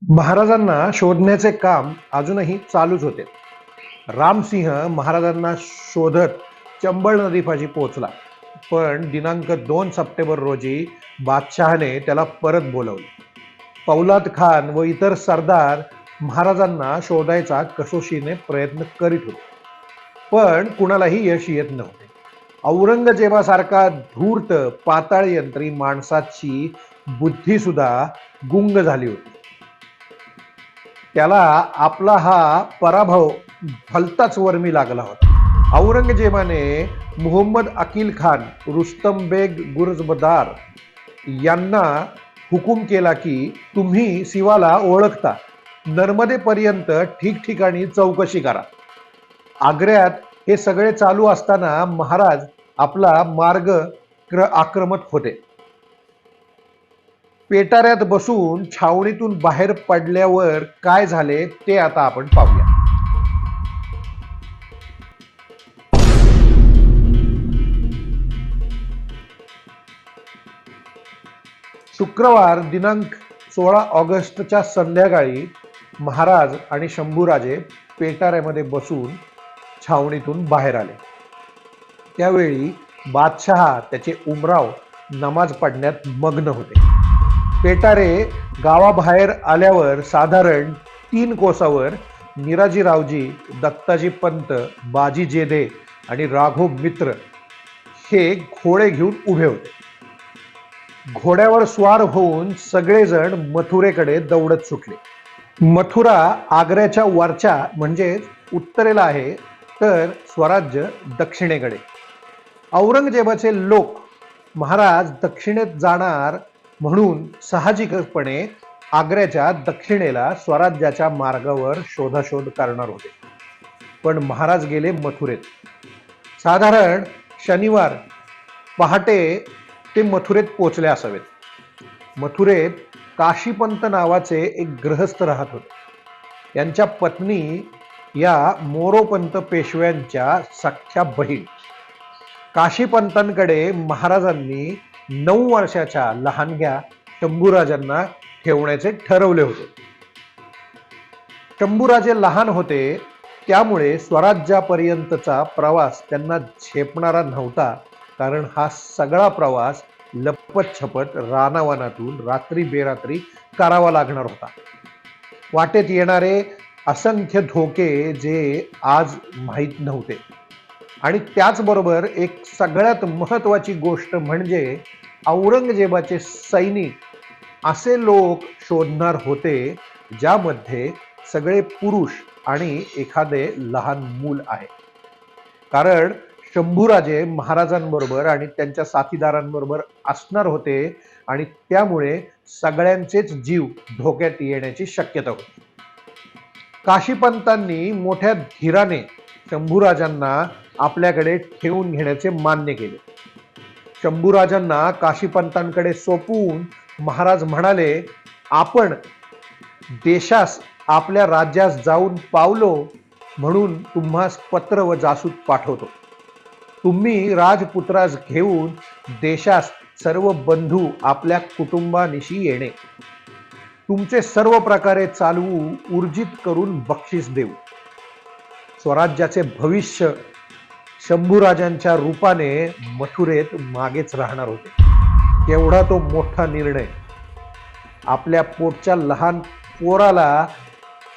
महाराजांना शोधण्याचे काम अजूनही चालूच होते. रामसिंह महाराजांना शोधत चंबळ नदीपाशी पोहोचला, पण दिनांक 2 सप्टेंबर रोजी बादशहाने त्याला परत बोलवले. पौलाद खान व इतर सरदार महाराजांना शोधायचा कसोशीने प्रयत्न करीत होते, पण कुणालाही यश येत नव्हते. औरंगजेबासारखा धूर्त पाताळयंत्री माणसाची बुद्धी सुद्धा गुंग झाली होती. त्याला आपला हा पराभव भलताच वर्मी लागला होता. औरंगजेबाने मुहम्मद अकील खान, रुस्तम बेग गुर्जबदार यांना हुकूम केला की तुम्ही शिवाला ओळखता, नर्मदेपर्यंत ठिकठिकाणी चौकशी करा. आग्र्यात हे सगळे चालू असताना महाराज आपला मार्ग आक्रमत होते. पेटाऱ्यात बसून छावणीतून बाहेर पडल्यावर काय झाले ते आता आपण पाहूया. शुक्रवार दिनांक 16 ऑगस्टच्या संध्याकाळी महाराज आणि शंभूराजे पेटाऱ्यामध्ये बसून छावणीतून बाहेर आले. त्यावेळी बादशहा त्याचे उमराव नमाज पढण्यात मग्न होते. पेटारे गावाबाहेर आल्यावर साधारण 3 कोसावर निराजीरावजी, दत्ताजी पंत, बाजी जेधे आणि राघव मित्र हे घोडे घेऊन उभे होते. घोड्यावर स्वार होऊन सगळेजण मथुरेकडे दौडत सुटले. मथुरा आग्र्याच्या वरच्या म्हणजे उत्तरेला आहे, तर स्वराज्य दक्षिणेकडे. औरंगजेबाचे लोक महाराज दक्षिणेत जाणार म्हणून साहजिकपणे आग्र्याच्या दक्षिणेला स्वराज्याच्या मार्गावर शोधाशोध करणार होते. पण महाराज गेले मथुरेत. साधारण शनिवार पहाटे ते मथुरेत पोचले असावेत. मथुरेत काशीपंत नावाचे एक गृहस्थ राहत होते. यांच्या पत्नी या मोरोपंत पेशव्यांच्या सख्या बहीण. काशीपंतांकडे महाराजांनी 9 वर्षाच्या लहानग्या शंभूराजांना ठेवण्याचे ठरवले होते. शंभूराजे लहान होते, त्यामुळे स्वराज्यापर्यंतचा प्रवास त्यांना झेपणारा नव्हता, कारण हा सगळा प्रवास लपत-छपत रानावनातून रात्री बेरात्री करावा लागणार होता. वाटेत येणारे असंख्य धोके जे आज माहीत नव्हते. आणि त्याचबरोबर एक सगळ्यात महत्वाची गोष्ट म्हणजे औरंगजेबाचे सैनिक असे लोक शोधणार होते ज्यामध्ये सगळे पुरुष आणि एखादे लहान मूल आहे. कारण शंभूराजे महाराजांबरोबर आणि त्यांच्या साथीदारांबरोबर असणार होते आणि त्यामुळे सगळ्यांचेच जीव धोक्यात येण्याची शक्यता होती. काशीपंतांनी मोठ्या धीराने शंभूराजांना आपल्याकडे ठेवून घेण्याचे मान्य केले. शंभूराजांना काशीपंतांकडे सोपवून महाराज म्हणाले, आपण देशास आपल्या राज्यास जाऊन पावलो म्हणून तुम्हास पत्र व जासूत पाठवतो. तुम्ही राजपुत्रास घेऊन देशास सर्व बंधू आपल्या कुटुंबानिशी येणे. तुमचे सर्व प्रकारे चालवू, ऊर्जित करून बक्षीस देऊ. स्वराज्याचे भविष्य शंभूराजांच्या रूपाने मथुरेत मागेच राहणार होते. एवढा तो मोठा निर्णय. आपल्या पोटच्या लहान पोराला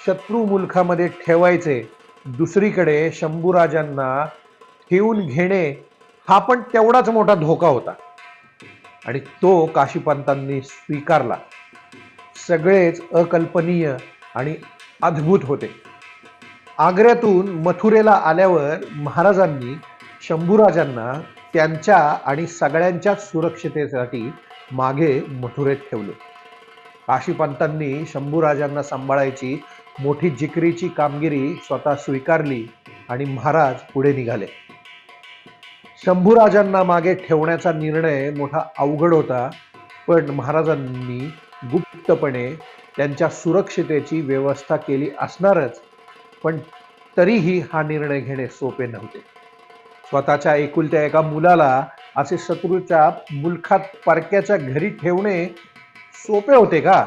शत्रू मुलखामध्ये ठेवायचे, दुसरीकडे शंभूराजांना ठेवून घेणे हा पण तेवढाच मोठा धोका होता आणि तो काशीपंतांनी स्वीकारला. सगळेच अकल्पनीय आणि अद्भुत होते. आग्र्यातून मथुरेला आल्यावर महाराजांनी शंभूराजांना त्यांच्या आणि सगळ्यांच्या सुरक्षितेसाठी मागे मथुरेत ठेवले. काशीपंतांनी शंभूराजांना सांभाळायची मोठी जिकरीची कामगिरी स्वतः स्वीकारली आणि महाराज पुढे निघाले. शंभूराजांना मागे ठेवण्याचा निर्णय मोठा अवघड होता, पण महाराजांनी गुप्तपणे त्यांच्या सुरक्षितेची व्यवस्था केली असणारच. पण तरीही हा निर्णय घेणे सोपे नव्हते. स्वतःच्या एकुलत्या एका मुलाला असे शत्रूच्या मुलखात परक्याच्या घरी ठेवणे सोपे होते का?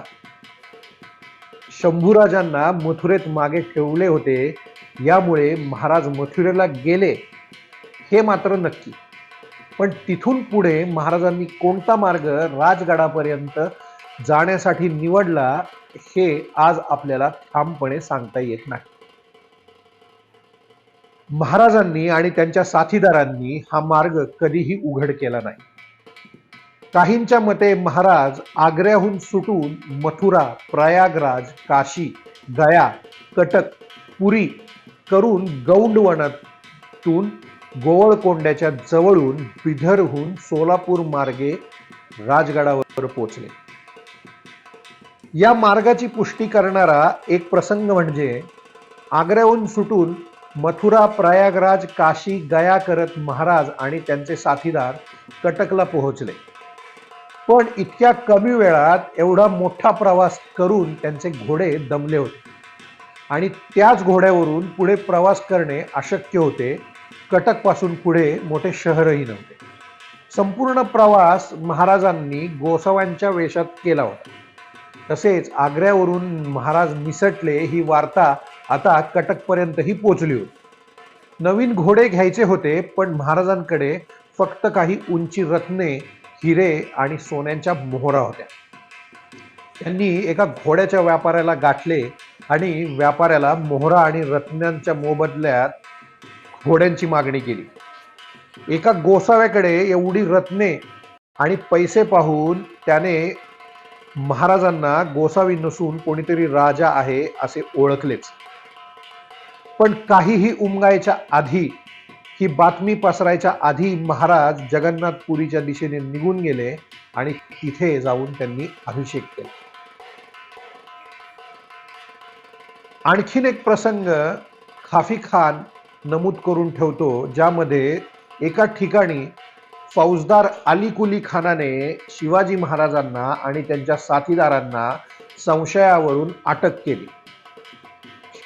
शंभूराजांना मथुरेत मागे ठेवले होते, यामुळे महाराज मथुरेला गेले हे मात्र नक्की. पण तिथून पुढे महाराजांनी कोणता मार्ग राजगडापर्यंत जाण्यासाठी निवडला हे आज आपल्याला ठामपणे सांगता येत नाही. महाराजांनी आणि त्यांच्या साथीदारांनी हा मार्ग कधीही उघड केला नाही. काहींच्या मते महाराज आग्र्याहून सुटून मथुरा, प्रयागराज, काशी, गया, कटक, पुरी करून गौंडवनातून गोवळकोंड्याच्या जवळून बिदरहून सोलापूर मार्गे राजगडावर पोचले. या मार्गाची पुष्टी करणारा एक प्रसंग म्हणजे आग्र्याहून सुटून मथुरा, प्रयागराज, काशी, गया करत महाराज आणि त्यांचे साथीदार कटकला पोहोचले. पण इतक्या कमी वेळात एवढा मोठा प्रवास करून त्यांचे घोडे दमले होते आणि त्याच घोड्यावरून पुढे प्रवास करणे अशक्य होते. कटकपासून पुढे मोठे शहरही नव्हते. संपूर्ण प्रवास महाराजांनी गोसाव्यांच्या वेशात केला होता. तसेच आग्र्यावरून महाराज निसटले ही वार्ता आता कटकपर्यंतही पोचली होती. नवीन घोडे घ्यायचे होते, पण महाराजांकडे फक्त काही उंची रत्ने, हिरे आणि सोन्यांच्या मोहरा होत्या. त्यांनी एका घोड्याच्या व्यापाऱ्याला गाठले आणि व्यापाऱ्याला मोहरा आणि रत्नांच्या मोबदल्यात घोड्यांची मागणी केली. एका गोसाव्याकडे एवढी रत्ने आणि पैसे पाहून त्याने महाराजांना गोसावी नसून कोणीतरी राजा आहे असे ओळखलेच. पण काहीही उमगायच्या आधी, ही बातमी पसरायच्या आधी महाराज जगन्नाथपुरीच्या दिशेने निघून गेले आणि तिथे जाऊन त्यांनी अभिषेक केला. आणखीन एक प्रसंग खाफी खान नमूद करून ठेवतो, ज्यामध्ये एका ठिकाणी फौजदार अली कुली खानाने शिवाजी महाराजांना आणि त्यांच्या साथीदारांना संशयावरून अटक केली.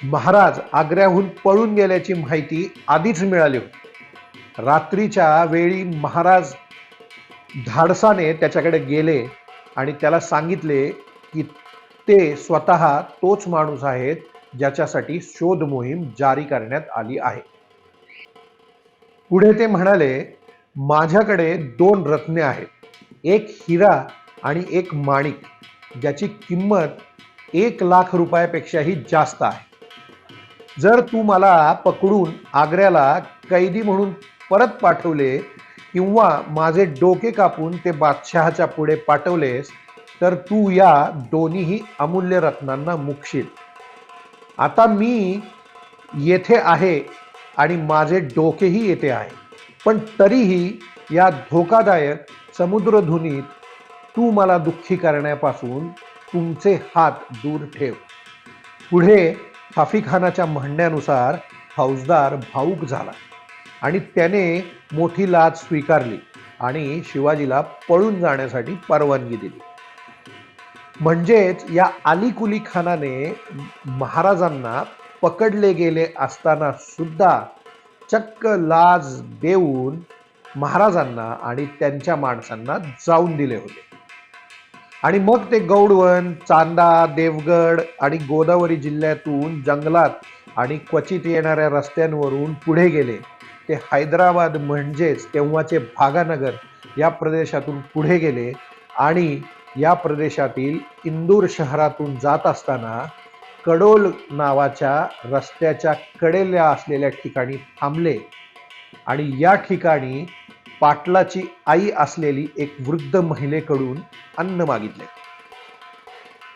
महाराज आग्र्याहून पळून गेल्याची माहिती आधीच मिळाली होती. रात्रीच्या वेळी महाराज धाडसाने त्याच्याकडे गेले आणि त्याला सांगितले की ते स्वतः तोच माणूस आहेत ज्याच्यासाठी शोध मोहीम जारी करण्यात आली आहे. पुढे ते म्हणाले, माझ्याकडे 2 रत्ने आहेत, एक हिरा आणि एक माणिक, ज्याची किंमत 1,00,000 रुपयापेक्षाही जास्त आहे. जर तू मला पकडून आग्र्याला कैदी म्हणून परत पाठवले किंवा माझे डोके कापून ते बादशहाच्या पुढे पाठवलेस तर तू या दोन्हीही अमूल्य रत्नांना मुकशील. आता मी येथे आहे आणि माझे डोकेही येथे आहे, पण तरीही या धोकादायक समुद्रधुनीत तू मला दुःखी करण्यापासून तुमचे हात दूर ठेव. पुढे खाफी खानाच्या म्हणण्यानुसार फौजदार भावूक झाला आणि त्याने मोठी लाच स्वीकारली आणि शिवाजीला पळून जाण्यासाठी परवानगी दिली. म्हणजेच या अली कुली खानाने महाराजांना पकडले गेले असताना सुद्धा चक्क लाज देऊन महाराजांना आणि त्यांच्या माणसांना जाऊन दिले होते. आणि मग ते गौडवन, चांदा, देवगड आणि गोदावरी जिल्ह्यातून जंगलात आणि क्वचित येणाऱ्या रस्त्यांवरून पुढे गेले. ते हैदराबाद म्हणजेच तेव्हाचे भागानगर या प्रदेशातून पुढे गेले आणि या प्रदेशातील इंदूर शहरातून जात असताना कडोल नावाच्या रस्त्याच्या कडेला असलेल्या ठिकाणी थांबले आणि या ठिकाणी पाटलाची आई असलेली एक वृद्ध महिलेकडून अन्न मागितले.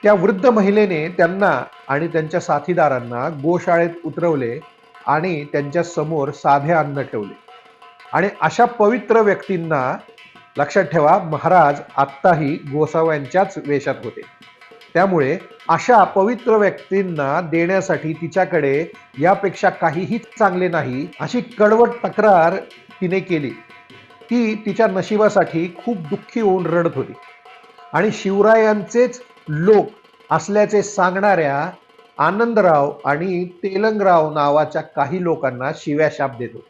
त्या वृद्ध महिलेने त्यांना आणि त्यांच्या साथीदारांना गोशाळेत उतरवले आणि त्यांच्या समोर साधे अन्न ठेवले. आणि अशा पवित्र व्यक्तींना, लक्षात ठेवा महाराज आत्ताही गोसाव्यांच्याच वेशात होते, त्यामुळे अशा पवित्र व्यक्तींना देण्यासाठी तिच्याकडे यापेक्षा काहीही चांगले नाही अशी कडवट तक्रार तिने केली. ती तिच्या नशिबासाठी खूप दुःखी होऊन रडत होती आणि शिवरायांचेच लोक असल्याचे सांगणाऱ्या आनंदराव आणि तेलंगराव नावाच्या काही लोकांना शिव्या शाप देत होते,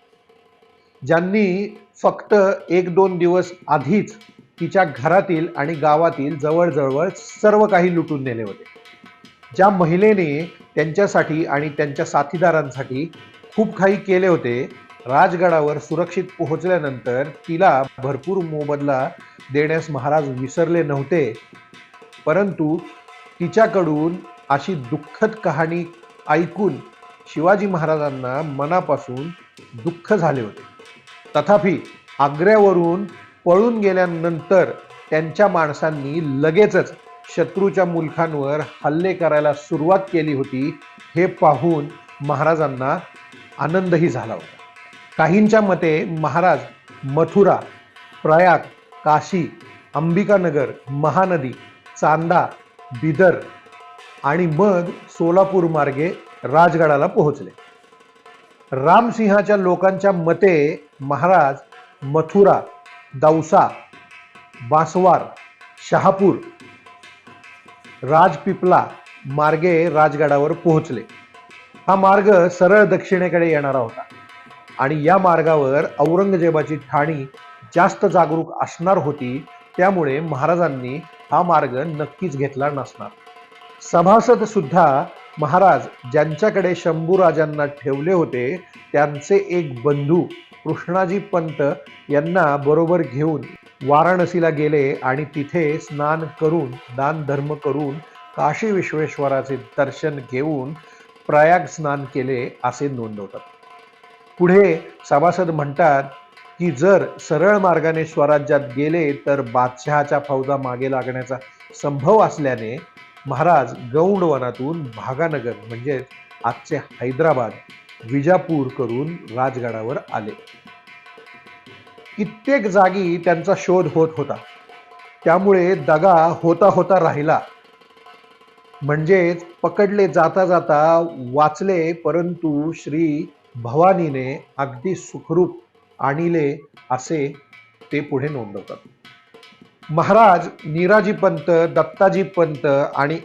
ज्यांनी फक्त 1-2 दिवस आधीच तिच्या घरातील आणि गावातील जवळजवळ सर्व काही लुटून नेले होते. ज्या महिलेने त्यांच्यासाठी आणि त्यांच्या साथीदारांसाठी खूप काही केले होते, राजगडावर सुरक्षित पोहोचल्यानंतर तिला भरपूर मोबदला देण्यास महाराज विसरले नव्हते. परंतु तिच्याकडून अशी दुःखद कहाणी ऐकून शिवाजी महाराजांना मनापासून दुःख झाले होते. तथापि आग्र्यावरून पळून गेल्यानंतर त्यांच्या माणसांनी लगेचच शत्रूच्या मुलखांवर हल्ले करायला सुरुवात केली होती, हे पाहून महाराजांना आनंदही झाला होता. काहींच्या मते महाराज मथुरा, प्रयाग, काशी, अंबिकानगर, महानदी, चांदा, बिदर आणि मग सोलापूर मार्गे राजगडाला पोहोचले. रामसिंहाच्या लोकांच्या मते महाराज मथुरा, दौसा, बासवार, शहापूर, राजपिपला मार्गे राजगडावर पोहोचले. हा मार्ग सरळ दक्षिणेकडे येणारा होता आणि या मार्गावर औरंगजेबाची ठाणी जास्त जागरूक असणार होती, त्यामुळे महाराजांनी हा मार्ग नक्कीच घेतला नसणार. सभासद सुद्धा महाराज ज्यांच्याकडे शंभूराजांना ठेवले होते त्यांचे एक बंधू कृष्णाजी पंत यांना बरोबर घेऊन वाराणसीला गेले आणि तिथे स्नान करून दान धर्म करून काशी विश्वेश्वराचे दर्शन घेऊन प्रयाग स्नान केले असे नोंदवतात. पुढे सभासद म्हणतात की जर सरळ मार्गाने स्वराज्यात गेले तर बादशहाच्या फौजा मागे लागण्याचा संभव असल्याने महाराज गौंडवनातून भागानगर म्हणजे आजचे हैदराबाद, विजापूर करून राजगडावर आले. कित्येक जागी त्यांचा शोध होत होता, त्यामुळे दगा होता होता राहिला. म्हणजेच पकडले जाता जाता वाचले, परंतु श्री भवानीने अगदी सुखरूप आणले असे ते पुढे नोंदवतात. महाराज निराजी पंत, दत्ताजी पंत आणि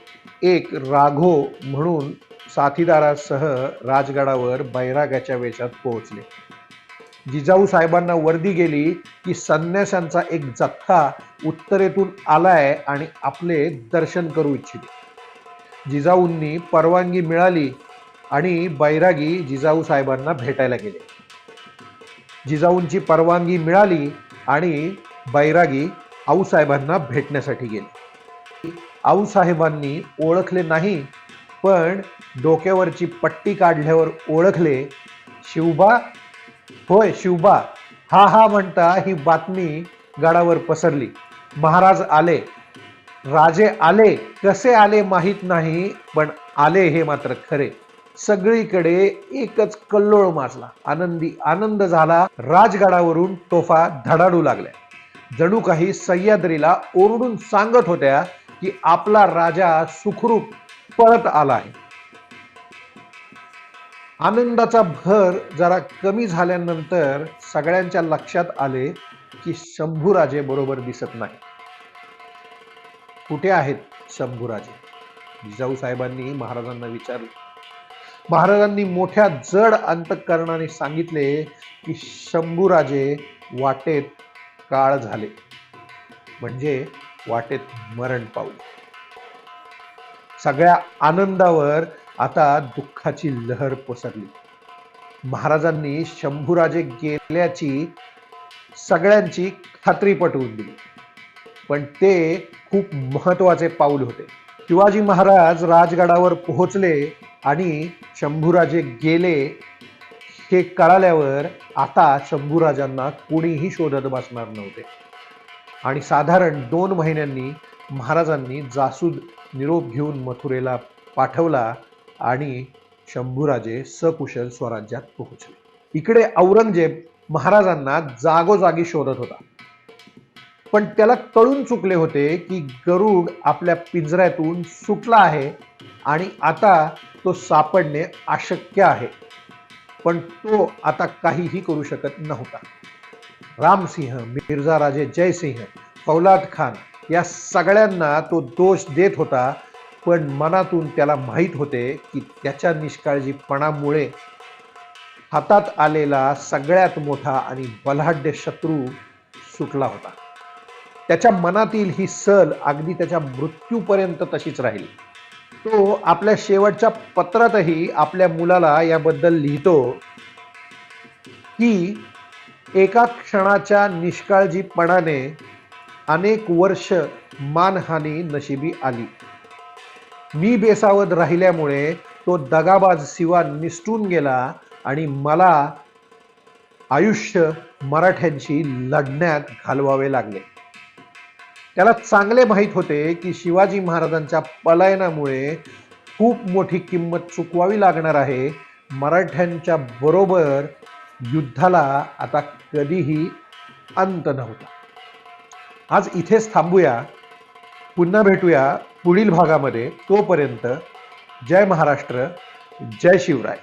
एक राघो म्हणून साथीदारासह राजगडावर बैराग्याच्या वेशात पोहोचले. जिजाऊ साहेबांना वर्दी गेली की संन्याशांचा एक जथ्था उत्तरेतून आलाय आणि आपले दर्शन करू इच्छिते. जिजाऊंनी परवानगी मिळाली आणि बैरागी जिजाऊ साहेबांना भेटायला गेले. जिजाऊंची परवानगी मिळाली आणि बैरागी आऊसाहेबांना भेटण्यासाठी गेले. आऊसाहेबांनी ओळखले नाही, पण डोक्यावरची पट्टी काढल्यावर ओळखले. शिवबा, होय शिवबा, हा हा म्हणता ही बातमी गडावर पसरली. महाराज आले, राजे आले, कसे आले माहीत नाही, पण आले हे मात्र खरे. सगळीकडे एकच कल्लोळ माजला, आनंदी आनंद झाला. राजगडावरून तोफा धडाडू लागल्या. जणू काही सह्याद्रीला ओरडून सांगत होत्या की आपला राजा सुखरूप परत आला आहे. आनंदाचा भर जरा कमी झाल्यानंतर सगळ्यांच्या लक्षात आले की शंभूराजे बरोबर दिसत नाही. कुठे आहेत शंभूराजे? जिजाऊ साहेबांनी महाराजांना विचारले. महाराजांनी मोठ्या जड अंतःकरणाने सांगितले की शंभूराजे वाटेत काळ झाले, म्हणजे वाटेत मरण पावले. सगळ्या आनंदावर आता दुःखाची लहर पसरली. महाराजांनी शंभूराजे गेल्याची सगळ्यांची खात्री पटवून दिली, पण ते खूप महत्वाचे पाऊल होते. शिवाजी महाराज राजगडावर पोहोचले आणि शंभूराजे गेले हे कळाल्यावर आता शंभूराजांना कोणीही शोधत बसणार नव्हते आणि साधारण 2 महिन्यांनी महाराजांनी जासूद निरोप घेऊन मथुरेला पाठवला आणि शंभूराजे सकुशल स्वराज्यात पोहोचले. इकडे औरंगजेब महाराजांना जागोजागी शोधत होता, पण त्याला कळून चुकले होते की गरुड आपल्या पिंजऱ्यातून सुटला आहे आणि आता तो सापडणे अशक्य आहे. पण तो आता काहीही करू शकत नव्हता. रामसिंह, मिर्झा राजे जयसिंह, फौलाद खान या सगळ्यांना तो दोष देत होता, पण मनातून त्याला माहीत होते की त्याच्या निष्काळजीपणामुळे हातात आलेला सगळ्यात मोठा आणि बलाढ्य शत्रू सुटला होता. त्याच्या मनातील ही सल अगदी त्याच्या मृत्यूपर्यंत तशीच राहिली. तो आपल्या शेवटच्या पत्रातही आपल्या मुलाला याबद्दल लिहितो की एका क्षणाच्या निष्काळजीपणाने अनेक वर्ष मानहानी नशिबी आली. मी बेसावध राहिल्यामुळे तो दगाबाज शिवा निसटून गेला आणि मला आयुष्य मराठ्यांशी लढण्यात घालवावे लागले. त्याला चांगले माहीत होते की शिवाजी महाराजांच्या पलायनामुळे खूप मोठी किंमत चुकवावी लागणार आहे. मराठ्यांच्या बरोबर युद्धाला आता कधीही अंत नव्हता. आज इथेच थांबूया. पुन्हा भेटूया पुढील भागामध्ये. तोपर्यंत जय महाराष्ट्र, जय शिवराय.